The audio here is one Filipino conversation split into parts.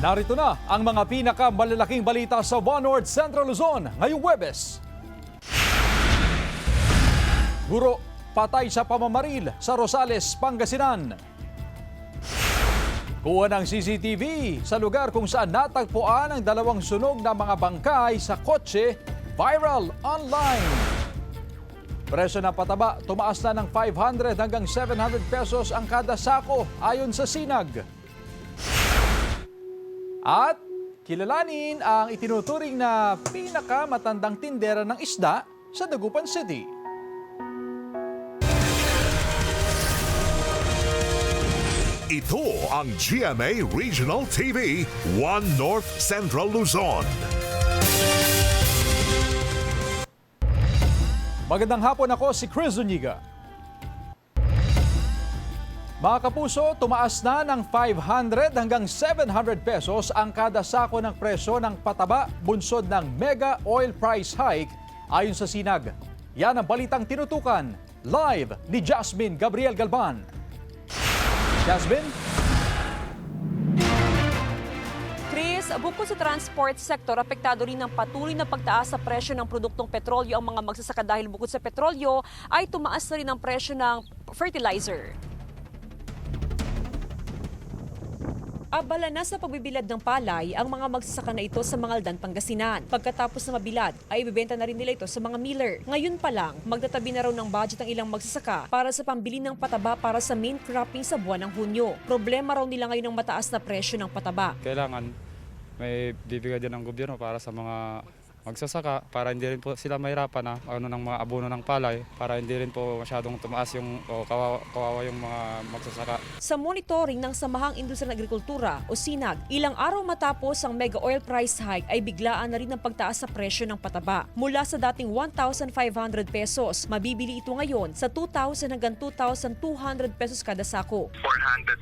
Narito na ang mga pinakamalalaking balita sa One North Central Luzon ngayong Huwebes. Guro, patay sa pamamaril sa Rosales, Pangasinan. Kuha ng CCTV sa lugar kung saan natagpuan ang dalawang sunog na mga bangkay sa kotse, viral online. Presyo ng pataba, tumaas na ng 500 hanggang 700 pesos ang kada sako ayon sa Sinag. At kilalanin ang itinuturing na pinakamatandang tindera ng isda sa Dagupan City. Ito ang GMA Regional TV, One North Central Luzon. Magandang hapon, ako si Chris Zuniga. Mga kapuso, tumaas na ng 500 hanggang 700 pesos ang kada sako ng presyo ng pataba bunsod ng mega oil price hike ayon sa Sinag. Yan ang balitang tinutukan live ni Jasmine Gabriel Galban. Jasmine? Chris, bukod sa transport sector, apektado rin ng patuloy na pagtaas sa presyo ng produktong petrolyo ang mga magsasaka dahil bukod sa petrolyo ay tumaas na rin ang presyo ng fertilizer. Abala na sa pagbibilad ng palay ang mga magsasaka na ito sa Mangaldan, Pangasinan. Pagkatapos na mabilad, ay ibebenta na rin nila ito sa mga miller. Ngayon pa lang, magtatabi na raw ng budget ang ilang magsasaka para sa pambili ng pataba para sa main cropping sa buwan ng Hunyo. Problema raw nila ngayon ang mataas na presyo ng pataba. Kailangan may bibigay din ng gobyerno para sa mga magsasaka para hindi rin po sila mahirapan na ng mga abono ng palay para hindi rin po masyadong tumaas yung kawawa yung mga magsasaka. Sa monitoring ng Samahang Industriya ng Agrikultura o SINAG, ilang araw matapos ang mega oil price hike ay biglaan na rin ang pagtaas sa presyo ng pataba. Mula sa dating 1,500 pesos, mabibili ito ngayon sa 2,000 hanggang 2,200 pesos kada sako. $400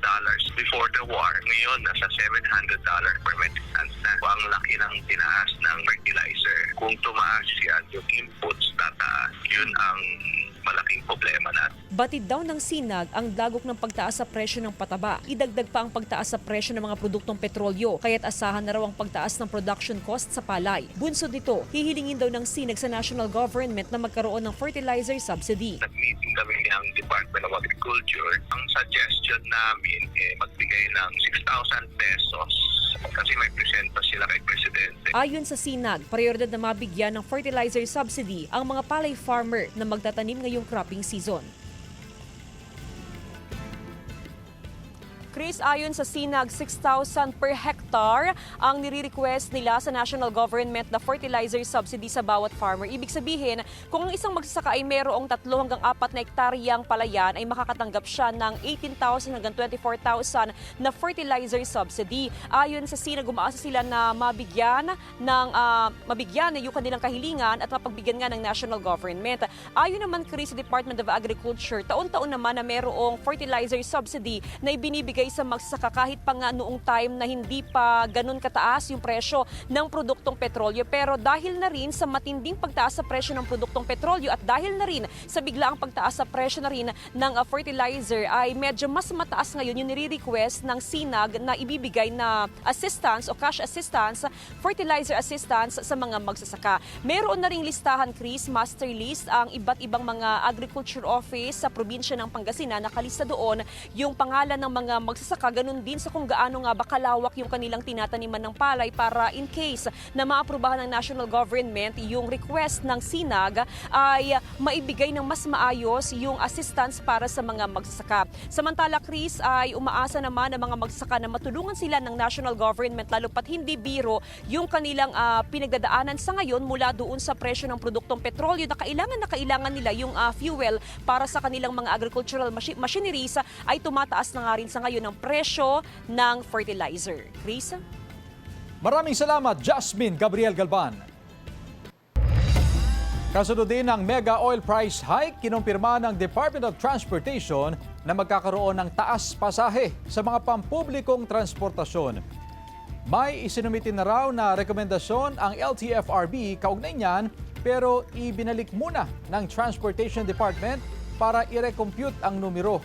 before the war. Ngayon, nasa $700 per metric ton na. Ang laki ng tinaas ng fertilizer. Kung tumaas yan, yung inputs tataas. Yun ang malaking problema natin. Batid daw ng Sinag ang dagok ng pagtaas sa presyo ng pataba. Idagdag pa ang pagtaas sa presyo ng mga produktong petrolyo, kaya't asahan na raw ang pagtaas ng production cost sa palay. Bunsod nito, hihilingin daw ng Sinag sa national government na magkaroon ng fertilizer subsidy. Nag-meeting kami ng Department of Agriculture. Ang suggestion namin magbigay ng 6,000 pesos kasi may presenta sila kay Presidente. Ayon sa Sinag, prioridad na mabigyan ng fertilizer subsidy ang mga palay farmer na magtatanim ngayong cropping season. Chris, ayon sa Sinag, 6,000 per hectare ang nire-request nila sa national government na fertilizer subsidy sa bawat farmer. Ibig sabihin, kung ang isang magsasaka ay mayroong 3 hanggang 4 na hektaryang palayan, ay makakatanggap siya ng 18,000 hanggang 24,000 na fertilizer subsidy. Ayon sa Sinag, umaasa sila na mabigyan yung kanilang kahilingan at mapagbigyan nga ng national government. Ayon naman, Chris, sa Department of Agriculture, taon-taon naman na mayroong fertilizer subsidy na ibinibigay sa magsasaka kahit pa nga noong time na hindi pa ganun kataas yung presyo ng produktong petrolyo. Pero dahil na rin sa matinding pagtaas sa presyo ng produktong petrolyo at dahil na rin sa biglaang pagtaas sa presyo na rin ng fertilizer ay medyo mas mataas ngayon yung nire-request ng Sinag na ibibigay na assistance o cash assistance, fertilizer assistance sa mga magsasaka. Meron na ring listahan, Chris, master list ang iba't ibang mga agriculture office sa probinsya ng Pangasinan. Nakalista doon yung pangalan ng mga magsasaka, ganun din sa kung gaano nga ba kalawak yung kanilang tinataniman ng palay para in case na maaprubahan ng national government yung request ng Sinag ay maibigay ng mas maayos yung assistance para sa mga magsasaka. Samantala, Chris, ay umaasa naman ng mga magsasaka na matulungan sila ng national government lalo pat hindi biro yung kanilang pinagdadaanan sa ngayon mula doon sa presyo ng produktong petrolyo na kailangan nila yung fuel para sa kanilang mga agricultural machineries ay tumataas na nga rin sa ngayon ng presyo ng fertilizer. Chris? Maraming salamat, Jasmine Gabriel Galban. Kasunod din ng mega oil price hike, kinumpirma ng Department of Transportation na magkakaroon ng taas pasahe sa mga pampublikong transportasyon. May isinumitin na raw na rekomendasyon ang LTFRB kaugnay niyan, pero ibinalik muna ng Transportation Department para i-recompute ang numero.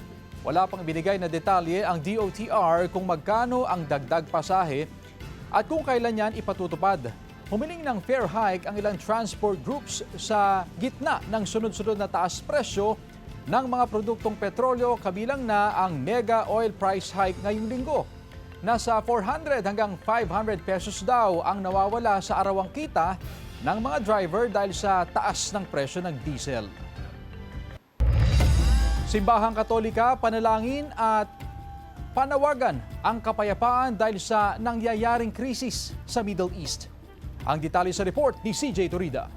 Wala pang binigay na detalye ang DOTR kung magkano ang dagdag pasahe at kung kailan yan ipatutupad. Humiling ng fare hike ang ilang transport groups sa gitna ng sunod-sunod na taas presyo ng mga produktong petrolyo, kabilang na ang mega oil price hike ngayong linggo. Nasa 400 hanggang 500 pesos daw ang nawawala sa arawang kita ng mga driver dahil sa taas ng presyo ng diesel. Simbahang Katolika, panalangin at panawagan ang kapayapaan dahil sa nangyayaring krisis sa Middle East. Ang detalye sa report ni CJ Torida.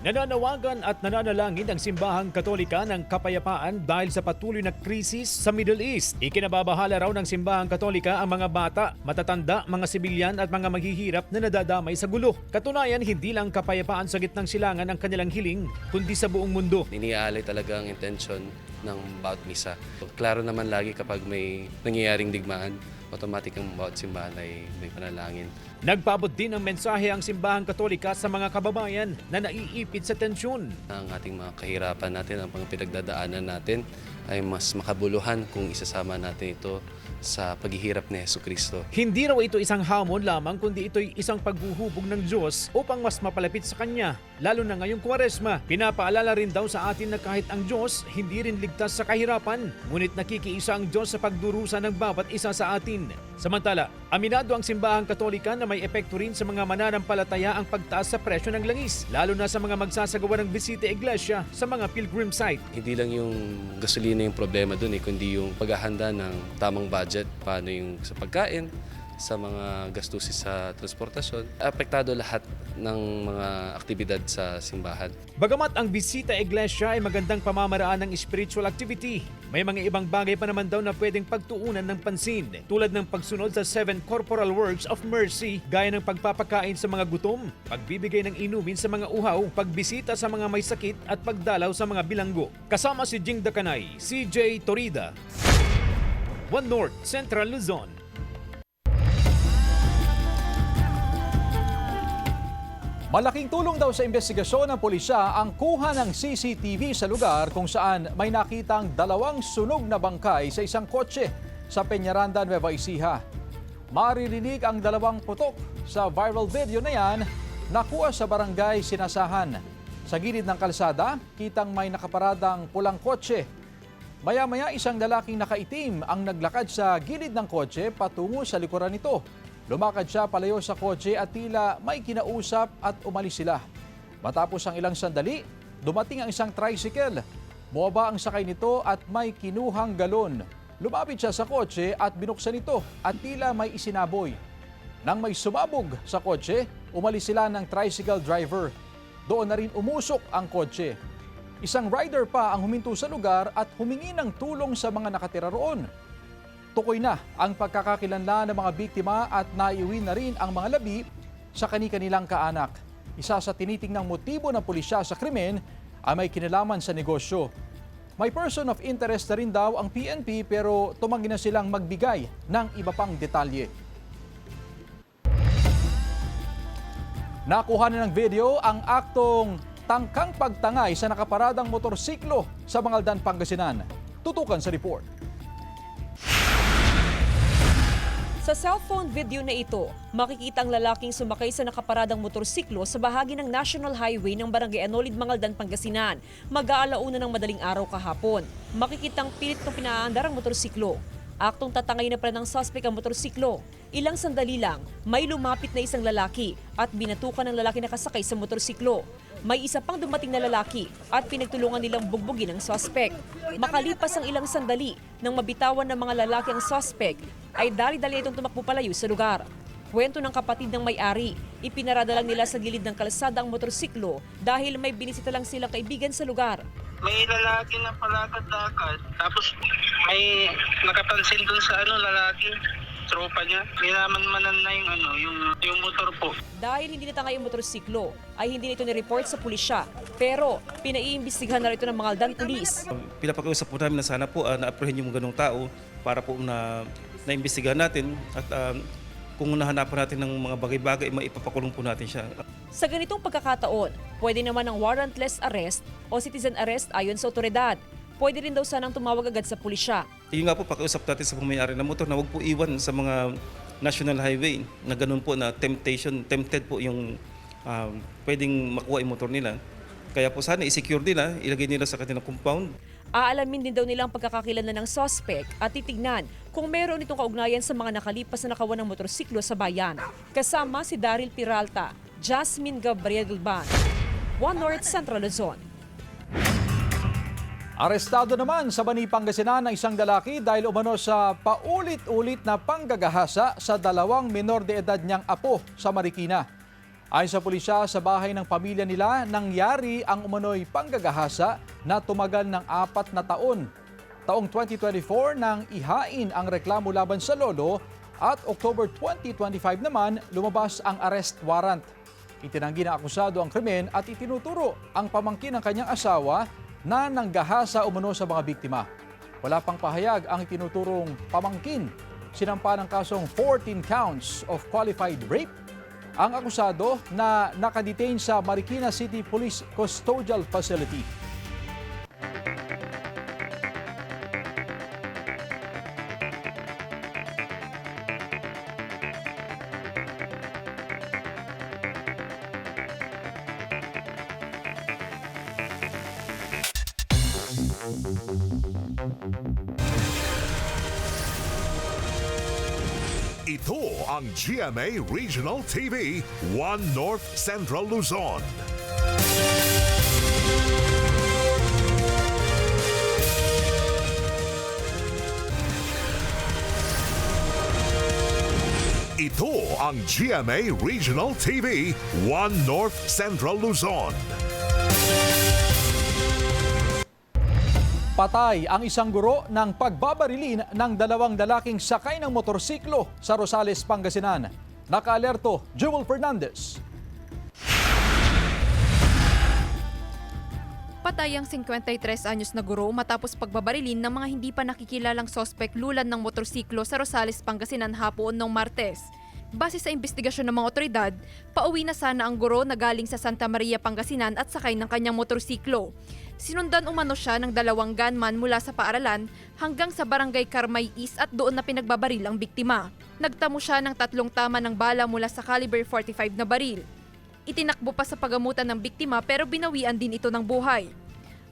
Nananawagan at nananalangin ang Simbahang Katolika ng kapayapaan dahil sa patuloy na krisis sa Middle East. Ikinababahala raw ng Simbahang Katolika ang mga bata, matatanda, mga sibilyan at mga maghihirap na nadadamay sa gulo. Katunayan, hindi lang kapayapaan sa gitnang silangan ang kanilang hiling, kundi sa buong mundo. Iniaalay talaga ang intensyon ng bawat misa. Klaro naman lagi kapag may nangyayaring digmaan, automatic ang bawat simbahan ay may panalangin. Nagpaabot din ng mensahe ang Simbahang Katolika sa mga kababayan na naiipit sa tensyon. Ang ating mga kahirapan natin, ang mga pinagdadaanan natin ay mas makabuluhan kung isasama natin ito sa paghihirap ni Jesucristo. Hindi raw ito isang hamon lamang, kundi ito'y isang paghuhubog ng Diyos upang mas mapalapit sa Kanya. Lalo na ngayong Kwaresma, pinapaalala rin daw sa atin na kahit ang Diyos hindi rin ligtas sa kahirapan, ngunit nakikiisa ang Diyos sa pagdurusa ng bawat isa sa atin. Samantala, aminado ang Simbahang Katolika na may epekto rin sa mga mananampalataya ang pagtaas sa presyo ng langis, lalo na sa mga magsasagawa ng bisita iglesia sa mga pilgrim site. Hindi lang yung gasolina yung problema dun, kundi yung paghahanda ng tamang budget, paano yung sa pagkain, sa mga gastusin sa transportasyon. Apektado lahat ng mga aktibidad sa simbahan. Bagamat ang bisita iglesia ay magandang pamamaraan ng spiritual activity, may mga ibang bagay pa naman daw na pwedeng pagtuunan ng pansin, tulad ng pagsunod sa 7 corporal works of mercy gaya ng pagpapakain sa mga gutom, pagbibigay ng inumin sa mga uhaw, pagbisita sa mga may sakit at pagdalaw sa mga bilanggo. Kasama si Jing Dakanay, CJ Torida, One North Central Luzon. Malaking tulong daw sa investigasyon ng pulisya ang kuha ng CCTV sa lugar kung saan may nakitang 2 sunog na bangkay sa isang kotse sa Peñaranda, Nueva Ecija. Maririnig ang 2 putok sa viral video na yan, nakuha sa barangay Sinasahan. Sa gilid ng kalsada, kitang may nakaparadang pulang kotse. Maya-maya isang lalaking nakaitim ang naglakad sa gilid ng kotse patungo sa likuran nito. Lumakad siya palayo sa kotse at tila may kinausap at umalis sila. Matapos ang ilang sandali, dumating ang isang tricycle. Bumaba ang sakay nito at may kinuhang galon. Lumapit siya sa kotse at binuksan ito at tila may isinaboy. Nang may sumabog sa kotse, umalis sila ng tricycle driver. Doon na rin umusok ang kotse. Isang rider pa ang huminto sa lugar at humingi ng tulong sa mga nakatira roon. Tukoy na ang pagkakakilanlan ng mga biktima at naiuwi na rin ang mga labi sa kani-kanilang kaanak. Isa sa tinitingnang motibo ng pulisya sa krimen ay may kinalaman sa negosyo. May person of interest na rin daw ang PNP pero tumanggi na silang magbigay ng iba pang detalye. Nakuha na ng video ang aktong tangkang pagtangay sa nakaparadang motorsiklo sa Bangaldan, Pangasinan. Tutukan sa report. Sa cellphone video na ito, makikita ang lalaking sumakay sa nakaparadang motorsiklo sa bahagi ng National Highway ng Barangay Anolid, Mangaldan, Pangasinan. Mag-aalauna ng madaling araw kahapon. Makikitang pilit ng pinaandar ang motorsiklo. Aktong tatangay na pala ng suspect ang motorsiklo. Ilang sandali lang, may lumapit na isang lalaki at binatukan ng lalaki na kasakay sa motorsiklo. May isa pang dumating na lalaki at pinagtulungan nilang bugbugin ang suspect. Makalipas ang ilang sandali nang mabitawan ng mga lalaki ang suspect, ay dali-dali itong tumakbo palayo sa lugar. Kwento ng kapatid ng may-ari, ipinarada lang nila sa gilid ng kalsada ang motorsiklo dahil may binisita lang silang kaibigan sa lugar. May lalaki na palakad-lakad. Tapos may nakapansin dun sa lalaki, tropa niya. Minaman-manan na yung motor po. Dahil hindi natangay yung motorsiklo, ay hindi nito ni-report sa pulisya. Pero pinaiimbestigahan na ito ng Mangaldan Police. Pinapakiusap po namin na sana po na-apprehend yung ganong tao para po na-imbestigahan natin at kung nahanapan natin ng mga bagay-bagay, maipapakulong po natin siya. Sa ganitong pagkakataon, pwede naman ang warrantless arrest o citizen arrest ayon sa otoridad. pwede rin daw sanang tumawag agad sa pulisya. Yun nga po, pakiusap natin sa pumayari ng motor na huwag po iwan sa mga national highway na ganun po na tempted po yung pwedeng makuha yung motor nila. Kaya po sana i-secure nila, ilagay nila sa kanilang compound. Aalamin din daw nila ang pagkakakilanlan ng suspect at titignan kung meron itong kaugnayan sa mga nakalipas na nakawan ng motorsiklo sa bayan. Kasama si Daryl Peralta, Jasmine Gabriel Gulban, One North Central Luzon. Arestado naman sa Bani, Pangasinan ang isang lalaki dahil umano sa paulit-ulit na panggagahasa sa 2 menor de edad niyang apo sa Marikina. Ayon sa pulisya, sa bahay ng pamilya nila, nangyari ang umano'y panggagahasa na tumagal ng 4 na taon. Taong 2024 nang ihain ang reklamo laban sa lolo at October 2025 naman lumabas ang arrest warrant. Itinanggi ng akusado ang krimen at itinuturo ang pamangkin ng kanyang asawa na nanggahasa umano sa mga biktima. Wala pang pahayag ang itinuturong pamangkin. Sinampa ng kasong 14 counts of qualified rape ang akusado na nakadetain sa Marikina City Police Custodial Facility. Ito ang GMA Regional TV, One North Central Luzon. Ito ang GMA Regional TV, One North Central Luzon. Patay ang isang guro ng pagbabarilin ng 2 lalaking sakay ng motorsiklo sa Rosales, Pangasinan. Nakaalerto, Jewel Fernandez. Patay ang 53 anyos na guro matapos pagbabarilin ng mga hindi pa nakikilalang sospek lulan ng motorsiklo sa Rosales, Pangasinan hapon noong Martes. Base sa investigasyon ng mga otoridad, pauwi na sana ang guro na galing sa Santa Maria, Pangasinan at sakay ng kanyang motorsiklo. Sinundan umano siya ng 2 gunman mula sa paaralan hanggang sa barangay Carmay East at doon na pinagbabaril ang biktima. Nagtamo siya ng 3 tama ng bala mula sa caliber 45 na baril. Itinakbo pa sa pagamutan ng biktima pero binawian din ito ng buhay.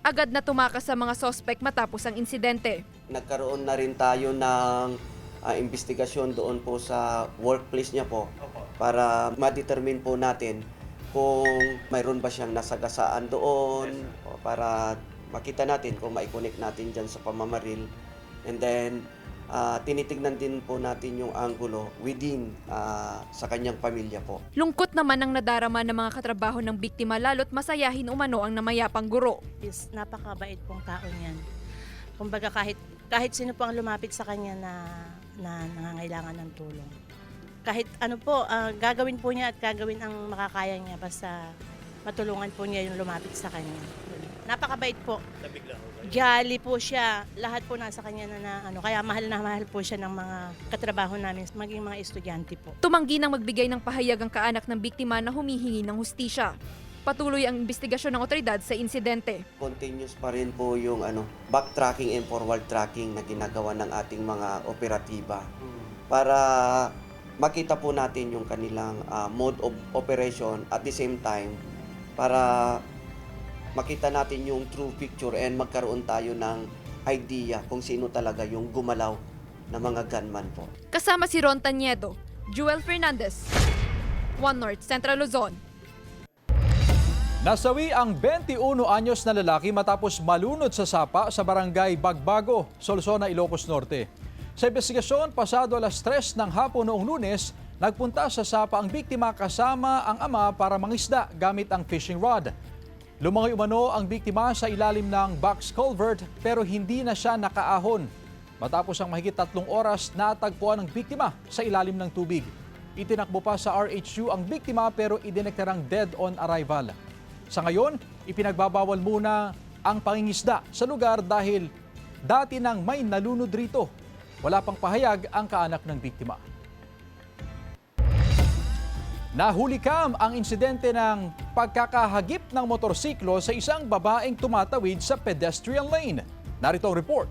Agad na tumakas sa mga sospek matapos ang insidente. Nagkaroon na rin tayo ng investigasyon doon po sa workplace niya po para ma-determine po natin kung mayroon ba siyang nasagasaan doon o para makita natin kung mai-connect natin dyan sa pamamaril. And then, tinitignan din po natin yung angulo within sa kanyang pamilya po. Lungkot naman ang nadarama ng mga katrabaho ng biktima lalo't masayahin umano ang namayapang guro. Napakabait pong tao niyan. Kumbaga kahit sino po ang lumapit sa kanya na nangangailangan ng tulong. Kahit ano po, gagawin po niya at gagawin ang makakaya niya basta matulungan po niya yung lumapit sa kanya. Napakabait po. Jolly po siya. Lahat po nasa kanya kaya mahal na mahal po siya ng mga katrabaho namin, maging mga estudyante po. Tumanggi nang magbigay ng pahayag ang kaanak ng biktima na humihingi ng hustisya. Patuloy ang investigasyon ng otoridad sa insidente. Continuous pa rin po yung backtracking and forward tracking na ginagawa ng ating mga operatiba para makita po natin yung kanilang mode of operation at the same time para makita natin yung true picture and magkaroon tayo ng idea kung sino talaga yung gumalaw na mga gunman po. Kasama si Ron Taniedo, Jewel Fernandez, One North Central Luzon. Nasawi ang 21 anyos na lalaki matapos malunod sa sapa sa barangay Bagbago, Solsona, Ilocos Norte. Sa investigasyon, pasado 3:00 ng hapon noong Lunes, nagpunta sa sapa ang biktima kasama ang ama para mangisda gamit ang fishing rod. Lumangoy umano ang biktima sa ilalim ng box culvert pero hindi na siya nakaahon. Matapos ang mahigit 3 oras, natagpuan ng biktima sa ilalim ng tubig. Itinakbo pa sa RHU ang biktima pero idineklarang dead on arrival. Sa ngayon, ipinagbabawal muna ang pangingisda sa lugar dahil dati nang may nalunod rito. Wala pang pahayag ang kaanak ng biktima. Nahulikam ang insidente ng pagkakahagip ng motorsiklo sa isang babaeng tumatawid sa pedestrian lane. Narito ang report.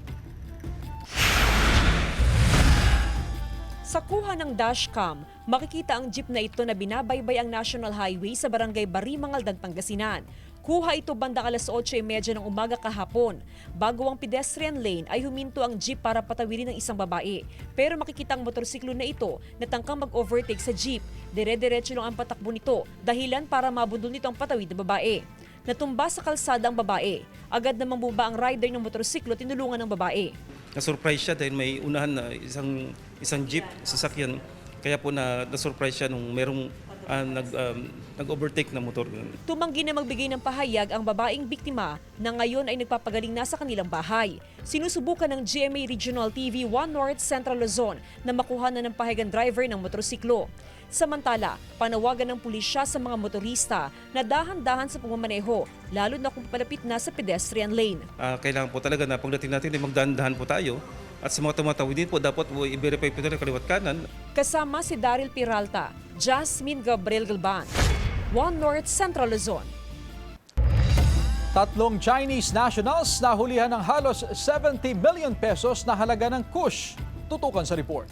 Sa kuha ng dashcam, makikita ang jeep na ito na binabaybay ang National Highway sa barangay Barimangaldan, Pangasinan. Kuha ito bandang alas 8:30 ng umaga kahapon. Bago ang pedestrian lane ay huminto ang jeep para patawirin ng isang babae. Pero makikita ang motorsiklo na ito na tangkang mag-overtake sa jeep. Dire-diretso lang ang patakbo nito, dahilan para mabundol nito ang patawid na babae. Natumba sa kalsada ang babae. Agad namang bumaba ang rider ng motorsiklo, tinulungan ng babae. Na-surprise siya dahil may unahan na isang jeep, sasakyan. Kaya po na-surprise siya nung merong nag-overtake na motor. Tumanggi na magbigay ng pahayag ang babaeng biktima na ngayon ay nagpapagaling na sa kanilang bahay. Sinusubukan ng GMA Regional TV 1 North Central Luzon na makuha na ng pahayag ang driver ng motorsiklo. Samantala, panawagan ng pulisya sa mga motorista na dahan-dahan sa pagmamaneho, lalo na kung palapit na sa pedestrian lane. Kailangan po talaga na pagdating natin ay magdahan-dahan po tayo. At sa mga tumatawid din po, dapat po i-verify po nila kaliwat kanan. Kasama si Daryl Peralta, Jasmine Gabriel Galban, 1 North Central Luzon. 3 Chinese nationals nahulihan ng halos 70 million pesos na halaga ng kush. Tutukan sa report.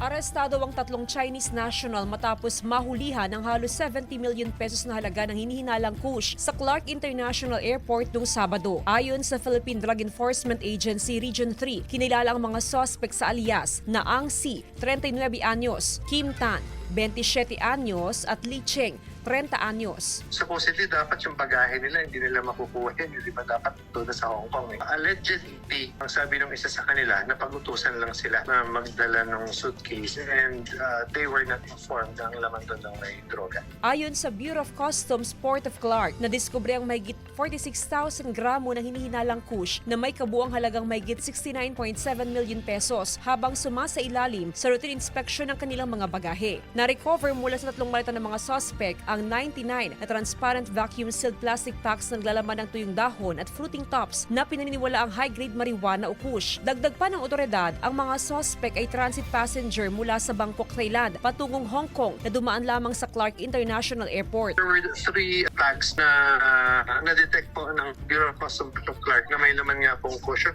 Arestado ang 3 Chinese national matapos mahulihan ng halos 70 million pesos na halaga ng hinihinalang kush sa Clark International Airport noong Sabado. Ayon sa Philippine Drug Enforcement Agency Region 3, kinilala ang mga suspect sa alias na Ang Si, 39 anyos, Kim Tan, 27 anyos at Li Cheng, 30 anyos. Supposedly, dapat yung bagahe nila, hindi nila makukuha yun. Di ba dapat doon sa Hong Kong? Allegedly, ang sabi ng isa sa kanila, napag-utusan lang sila na magdala ng suitcase and they were not informed na ang laman doon ng may droga. Ayon sa Bureau of Customs Port of Clark, nadiskubre ang mahigit 46,000 gramo ng hinihinalang kush na may kabuang halagang mahigit 69.7 million pesos habang sumasailalim sa routine inspection ng kanilang mga bagahe. Na-recover mula sa 3 maleta ng mga suspect ang 99 na transparent vacuum-sealed plastic packs na naglalaman ng tuyong dahon at fruiting tops na pinaniniwala ang high-grade marijuana o kush. Dagdag pa ng otoridad, ang mga suspect ay transit passenger mula sa Bangkok, Thailand, patungong Hong Kong na dumaan lamang sa Clark International Airport. There were 3 bags na na-detect po ng Bureau of Customs of Clark na may laman nga pong kush.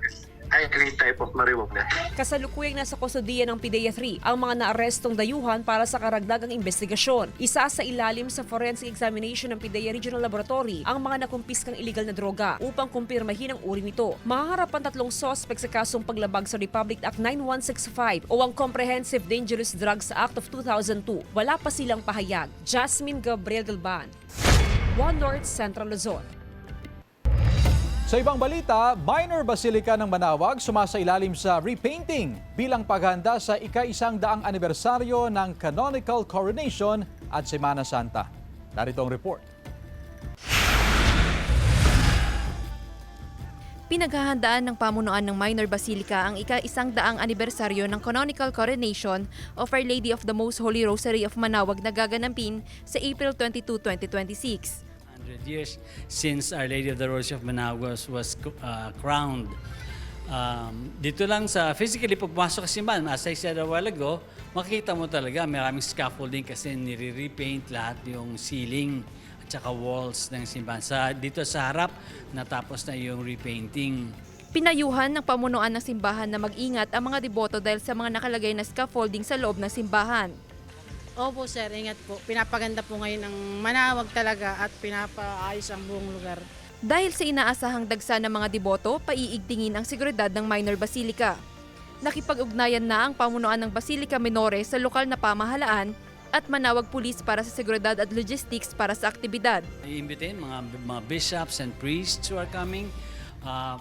High-grade type of marijuana. Kasalukuyang nasa kustodiya ng PIDEA 3 ang mga naarestong dayuhan para sa karagdagang investigasyon. Isa sa ilalim sa forensic examination ng PIDEA Regional Laboratory ang mga nakumpiskang iligal na droga upang kumpirmahin ang uri nito. Mahaharap ang 3 suspect sa kasong paglabag sa Republic Act 9165 o ang Comprehensive Dangerous Drugs Act of 2002. Wala pa silang pahayag. Jasmine Gabriel Galban, 1 North Central Luzon. Sa ibang balita, Minor Basilica ng Manaoag sumasailalim sa repainting bilang paghanda sa ika-100 anibersaryo ng Canonical Coronation at Semana Santa. Narito ang report. Pinaghahandaan ng pamunuan ng Minor Basilica ang ika-100 anibersaryo ng Canonical Coronation of Our Lady of the Most Holy Rosary of Manaoag na gaganampin sa April 22, 2026. 100 years since Our Lady of the Rosary of Manaoag was crowned. Dito lang sa physically pagpasok sa simbahan, as I said a while ago, makikita mo talaga maraming scaffolding kasi nire-repaint lahat yung ceiling at saka walls ng simbahan. Dito sa harap, natapos na yung repainting. Pinayuhan ng pamunuan ng simbahan na mag-ingat ang mga deboto dahil sa mga nakalagay na scaffolding sa loob ng simbahan. Opo sir, ingat po. Pinapaganda po ngayon ng Manaoag talaga at pinapaayos ang buong lugar. Dahil sa inaasahang dagsa ng mga deboto, paiigtingin ang seguridad ng Minor Basilica. Nakipag-ugnayan na ang pamunuan ng Basilica Minore sa lokal na pamahalaan at Manaoag Police para sa seguridad at logistics para sa aktibidad. I-imbitahin mga bishops and priests who are coming.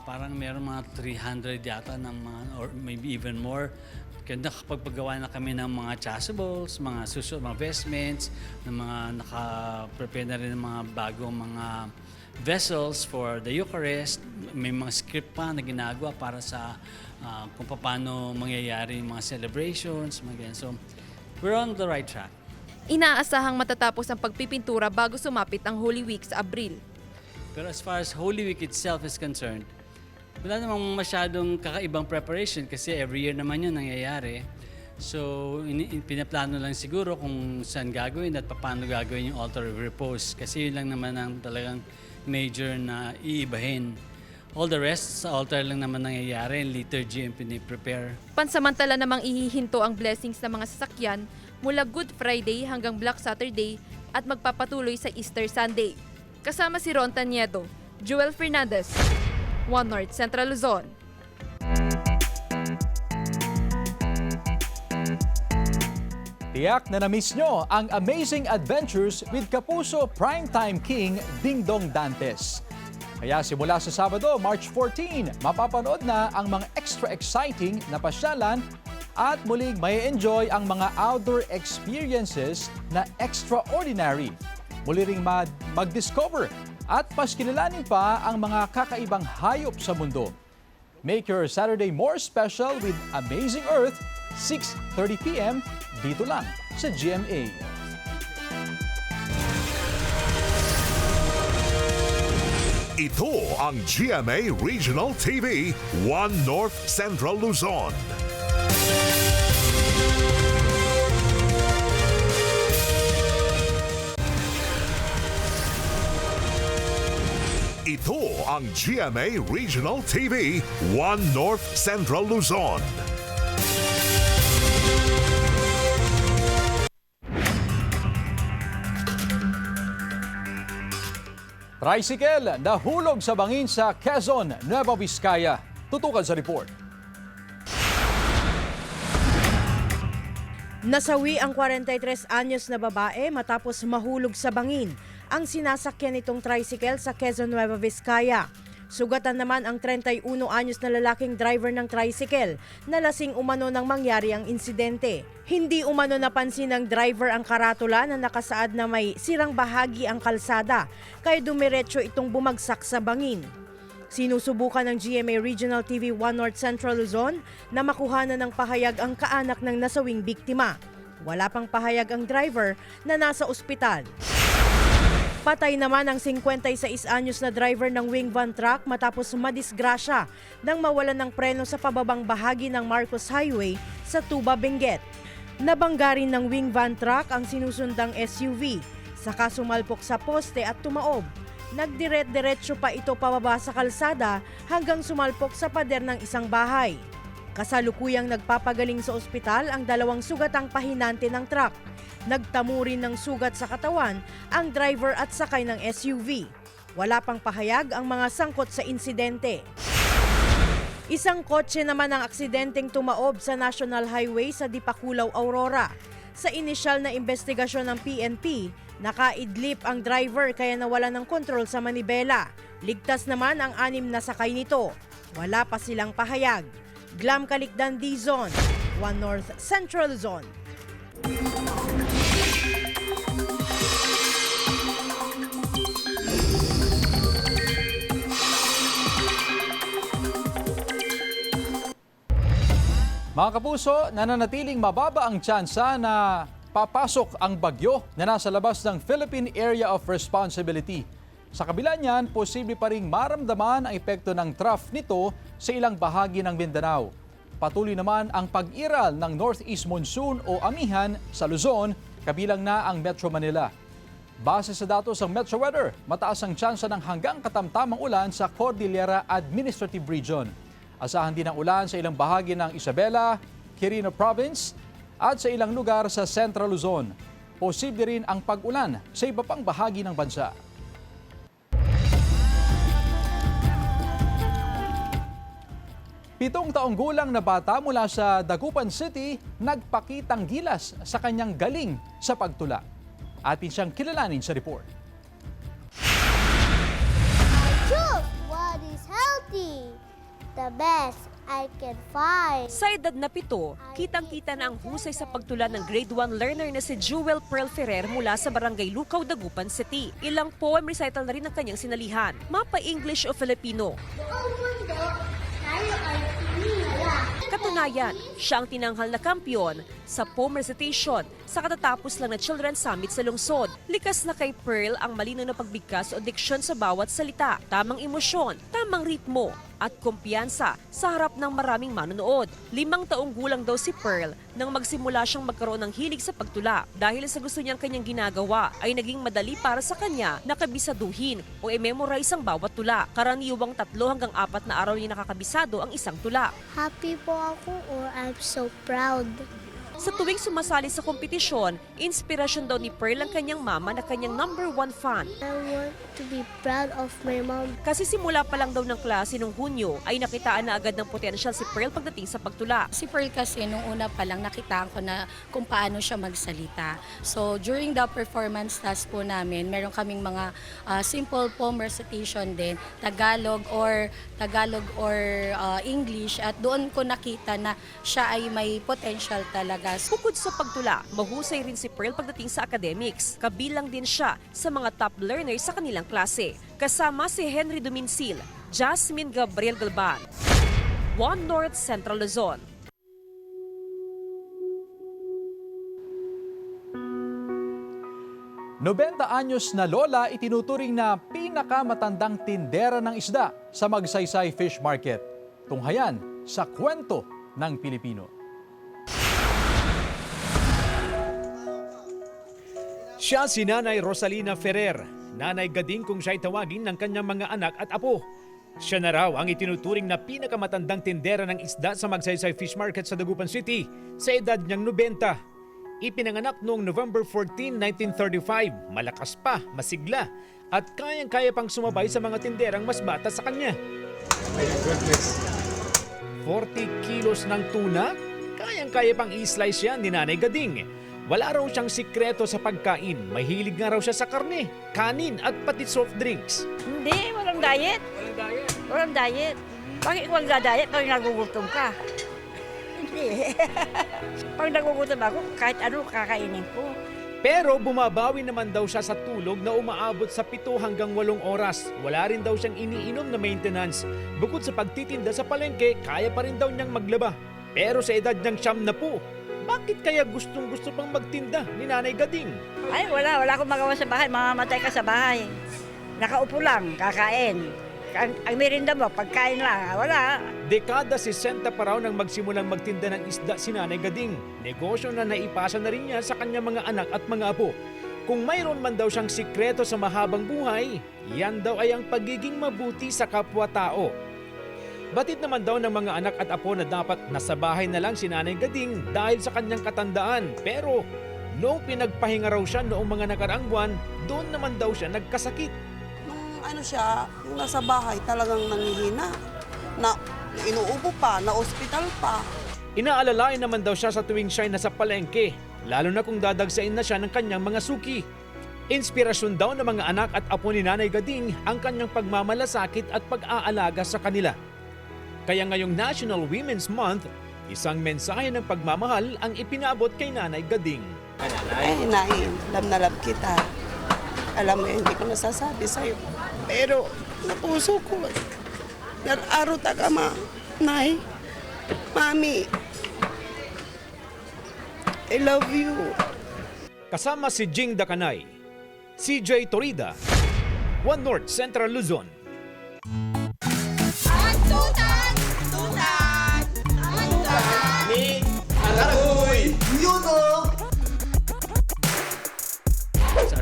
Parang meron mga 300 yata ng mga, or maybe even more. Kaya nakapagpagawa na kami ng mga chasubles, mga susunod, mga vestments, ng mga naka-prepare na rin ng mga bagong mga vessels for the Eucharist. May mga script pa na ginagawa para sa kung paano mangyayari yung mga celebrations. So, we're on the right track. Inaasahang matatapos ang pagpipintura bago sumapit ang Holy Week sa Abril. Pero as far as Holy Week itself is concerned, wala namang masyadong kakaibang preparation kasi every year naman yun nangyayari. So, pinaplano lang siguro kung saan gagawin at paano gagawin yung altar of repose. Kasi yun lang naman ang talagang major na iibahin. All the rest, sa altar lang naman nangyayari, liturgy and piniprepare. Pansamantala namang ihihinto ang blessings ng mga sasakyan mula Good Friday hanggang Black Saturday at magpapatuloy sa Easter Sunday. Kasama si Ron Taniedo, Joel Fernandez, One North Central Luzon. Tiyak na na-miss nyo ang amazing adventures with Kapuso Primetime King Dingdong Dantes. Kaya simula sa Sabado, March 14, mapapanood na ang mga extra exciting na pasyalan at muling may enjoy ang mga outdoor experiences na extraordinary. Muli ring mag-discover at paskilalanin pa ang mga kakaibang hayop sa mundo. Make your Saturday more special with Amazing Earth, 6:30 p.m. dito lang sa GMA. Ito ang GMA Regional TV, One North Central Luzon. Ito ang GMA Regional TV, One North Central Luzon. Tricycle nahulog sa bangin sa Quezon, Nueva Vizcaya. Tutukan sa report. Nasawi ang 43 anyos na babae matapos mahulog sa bangin ang sinasakyan nitong tricycle sa Quezon, Nueva Vizcaya. Sugatan naman ang 31 anyos na lalaking driver ng tricycle na lasing umano nang mangyari ang insidente. Hindi umano napansin ng driver ang karatula na nakasaad na may sirang bahagi ang kalsada kaya dumiretso itong bumagsak sa bangin. Sinusubukan ng GMA Regional TV One North Central Luzon na makuhanan ng pahayag ang kaanak ng nasawing biktima. Wala pang pahayag ang driver na nasa ospital. Patay naman ang 56 anyos na driver ng wing van truck matapos madisgrasya nang mawalan ng preno sa pababang bahagi ng Marcos Highway sa Tuba, Benguet. Nabangga rin ng wing van truck ang sinusundang SUV, saka sumalpok sa poste at tumaob. Nagdiret-diretso pa ito pababa sa kalsada hanggang sumalpok sa pader ng isang bahay. Kasalukuyang nagpapagaling sa ospital ang dalawang sugatang pahinante ng truck. Nagtamo rin ng sugat sa katawan ang driver at sakay ng SUV. Wala pang pahayag ang mga sangkot sa insidente. Isang kotse naman ang aksidenteng tumaob sa National Highway sa Dipakulaw, Aurora. Sa inisyal na investigasyon ng PNP, nakaidlip ang driver kaya nawala ng kontrol sa manibela. Ligtas naman ang 6 na sakay nito. Wala pa silang pahayag. Glam Calicdan, D-Zone, One North Central Zone. Mga kapuso, nananatiling mababa ang tsansa na papasok ang bagyo na nasa labas ng Philippine Area of Responsibility. Sa kabila niyan, posible pa ring maramdaman ang epekto ng trough nito sa ilang bahagi ng Mindanao. Patuloy naman ang pag-iral ng Northeast Monsoon o Amihan sa Luzon, kabilang na ang Metro Manila. Base sa datos ng Metro Weather, mataas ang tsansa ng hanggang katamtamang ulan sa Cordillera Administrative Region. Asahan din ang ulan sa ilang bahagi ng Isabela, Quirino Province at sa ilang lugar sa Central Luzon. Posible rin ang pag-ulan sa iba pang bahagi ng bansa. Pitong taong gulang na bata mula sa Dagupan City nagpakitang gilas sa kanyang galing sa pagtula. Atin siyang kilalanin sa report. I choose what is healthy. The best I can find. Sa edad na 7, kitang-kita na ang husay sa pagtula ng grade 1 learner na si Jewel Pearl Ferrer mula sa Barangay Lucaw, Dagupan City. Ilang poem recital na rin ang kanyang sinalihan. Mapa English o Filipino. Katunayan, siya ang tinanghal na kampiyon sa poem recitation sa katatapos lang na Children's Summit sa lungsod. Likas na kay Pearl ang malinaw na pagbigkas o diksyon sa bawat salita, tamang emosyon, tamang ritmo. at kumpiyansa sa harap ng maraming manonood. 5 taong gulang daw si Pearl nang magsimula siyang magkaroon ng hilig sa pagtula. Dahil sa gusto niyang kanyang ginagawa ay naging madali para sa kanya na kabisaduhin o i-memorize ang bawat tula. Karaniwang 3 hanggang 4 na araw niya nakakabisado ang isang tula. Happy po ako or I'm so proud. Sa tuwing sumasali sa kompetisyon, inspirasyon daw ni Pearl ang kanyang mama na kanyang #1 fan. I want to be proud of my mom. Kasi simula pa lang daw ng klase nung Hunyo ay nakitaan na agad ng potensyal si Pearl pagdating sa pagtula. Si Pearl kasi nung una pa lang nakitaan ko na kung paano siya magsalita. So during the performance task po namin, meron kaming mga simple poem recitation din, Tagalog or English, at doon ko nakita na siya ay may potential talaga. Bukod sa pagtula, mahusay rin si Pearl pagdating sa academics. Kabilang din siya sa mga top learners sa kanilang klase. Kasama si Henry Duminsil, Jasmine Gabriel Galban, One North Central Luzon. Nobenta anyos na lola itinuturing na pinakamatandang tindera ng isda sa Magsaysay Fish Market. Tunghayan sa kwento ng Pilipino. Siya si Nanay Rosalina Ferrer, Nanay Gading kung siya'y tawagin ng kanyang mga anak at apo. Siya na raw ang itinuturing na pinakamatandang tindera ng isda sa Magsaysay Fish Market sa Dagupan City sa edad niyang 90. Ipinanganak noong November 14, 1935, malakas pa, masigla, at kayang-kaya pang sumabay sa mga tinderang mas bata sa kanya. 40 kilos ng tuna, kayang-kaya pang i-slice yan ni Nanay Gading. Wala raw siyang sikreto sa pagkain. Mahilig nga raw siya sa karne, kanin at pati soft drinks. Hindi, walang diet. Walang diet. Bakit walang diet pag nagugutom ka? Hindi. Pag nagugutom ako, kahit ano kakainin ko. Pero bumabawi naman daw siya sa tulog na umaabot sa 7 hanggang 8 oras. Wala rin daw siyang iniinom na maintenance. Bukod sa pagtitinda sa palengke, kaya pa rin daw niyang maglaba. Pero sa edad niyang 90, bakit kaya gustong-gusto pang magtinda ni Nanay Gading? Ay, wala akong magawa sa bahay. Mamamatay ka sa bahay. Nakaupo lang, kakain. Ang merienda mo, pagkain lang. Wala. Dekada 60 pa raw nang magsimulang magtinda ng isda si Nanay Gading. Negosyo na naipasa na rin niya sa kanyang mga anak at mga apo. Kung mayroon man daw siyang sikreto sa mahabang buhay, yan daw ay ang pagiging mabuti sa kapwa-tao. Batid naman daw ng mga anak at apo na dapat nasa bahay na lang si Nanay Gading dahil sa kanyang katandaan. Pero noong pinagpahinga raw siya noong mga nakaraang buwan, doon naman daw siya nagkasakit. Nung nasa bahay talagang nanghihina. Na inuubo pa, na ospital pa. Inaalalayan naman daw siya sa tuwing siya'y nasa palengke, lalo na kung dadagsain na siya ng kanyang mga suki. Inspirasyon daw ng mga anak at apo ni Nanay Gading ang kanyang pagmamalasakit at pag-aalaga sa kanila. Kaya ngayong National Women's Month, isang mensahe ng pagmamahal ang ipinabot kay Nanay Gading. Ay, Nay, alam na love kita. Alam mo, hindi ko nasasabi sa'yo. Pero, napuso ko. Nag-aro taga ma. Nay, Mami, I love you. Kasama si Jing Dakanay, CJ Torida, One North Central Luzon.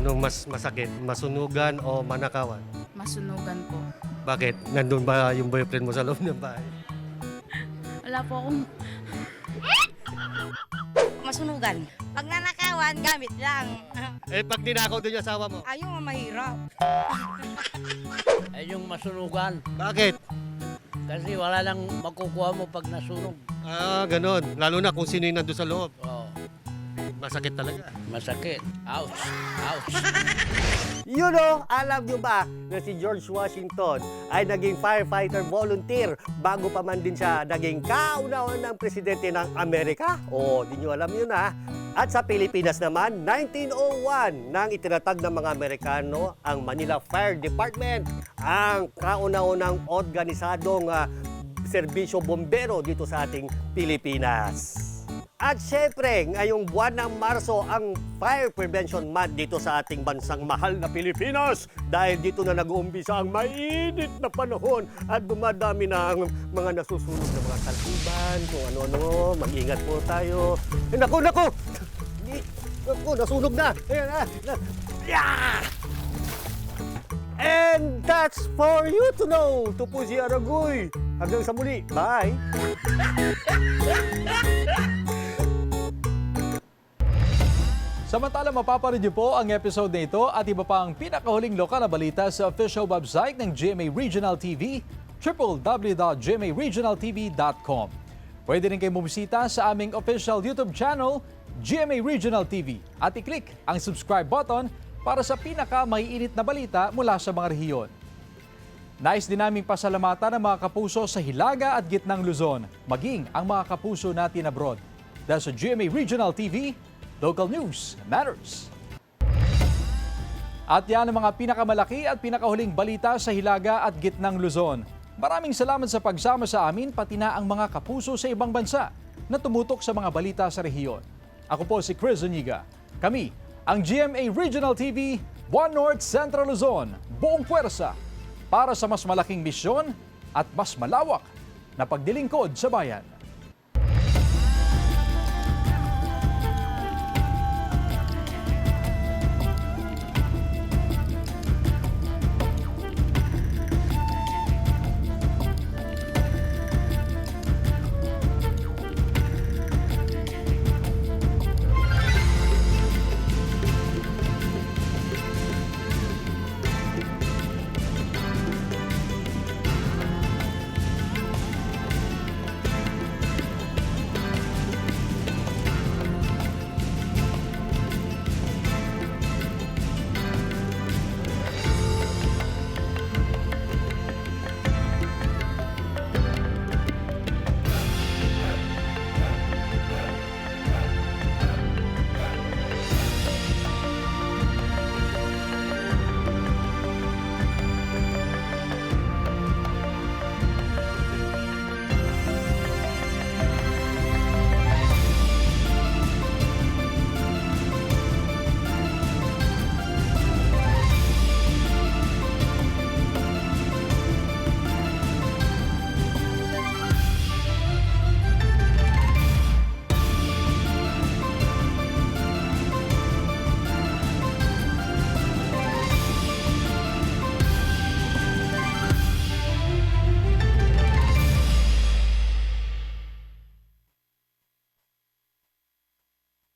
Anong mas masakit? Masunugan o manakawan? Masunugan po. Bakit? Nandun ba yung boyfriend mo sa loob ng bahay? Wala po akong... Masunugan. Pag nanakawan, gamit lang. Eh, pag ninakaw doon yung asawa mo? Ayun, mahirap. Ay, yung masunugan. Bakit? Kasi wala lang makukuha mo pag nasunog. Ah, ganon. Lalo na kung sino yung nandun sa loob. Oo. Masakit talaga. Masakit. Ouch. Ouch. You know, alam nyo ba na si George Washington ay naging firefighter volunteer bago pa man din siya naging kauna-unang presidente ng Amerika? O, di nyo alam yun ha? At sa Pilipinas naman, 1901 nang itinatag ng mga Amerikano ang Manila Fire Department, ang kauna-unang organisadong serbisyo bombero dito sa ating Pilipinas. At syempre, ngayong buwan ng Marso ang Fire Prevention Month dito sa ating bansang mahal na Pilipinas. Dahil dito na nag-uumpisa ang mainit na panahon at dumadami na ang mga nasusunog na mga kalhiban, kung ano-ano. Mag-ingat po tayo. Eh, naku! Naku, nasunog na! Ayan na! Yeah! And that's for you to know. Ito po si Aragoy. Hanggang sa muli. Bye! Samantala, mapapanood niyo po ang episode na ito at iba pang pinakahuling lokal na balita sa official website ng GMA Regional TV, www.gmaregionaltv.com. Pwede rin kayo bumisita sa aming official YouTube channel, GMA Regional TV, at i-click ang subscribe button para sa pinaka-maiinit na balita mula sa mga rehiyon. Nais din naming pasalamatan ang mga kapuso sa Hilaga at Gitnang Luzon, maging ang mga kapuso natin abroad. Dahil sa GMA Regional TV, Local News Matters. At yan ang mga pinakamalaki at pinakahuling balita sa Hilaga at Gitnang Luzon. Maraming salamat sa pagsama sa amin, pati na ang mga kapuso sa ibang bansa na tumutok sa mga balita sa rehiyon. Ako po si Chris Zuniga. Kami, ang GMA Regional TV, One North Central Luzon, buong puwersa para sa mas malaking misyon at mas malawak na pagdilingkod sa bayan.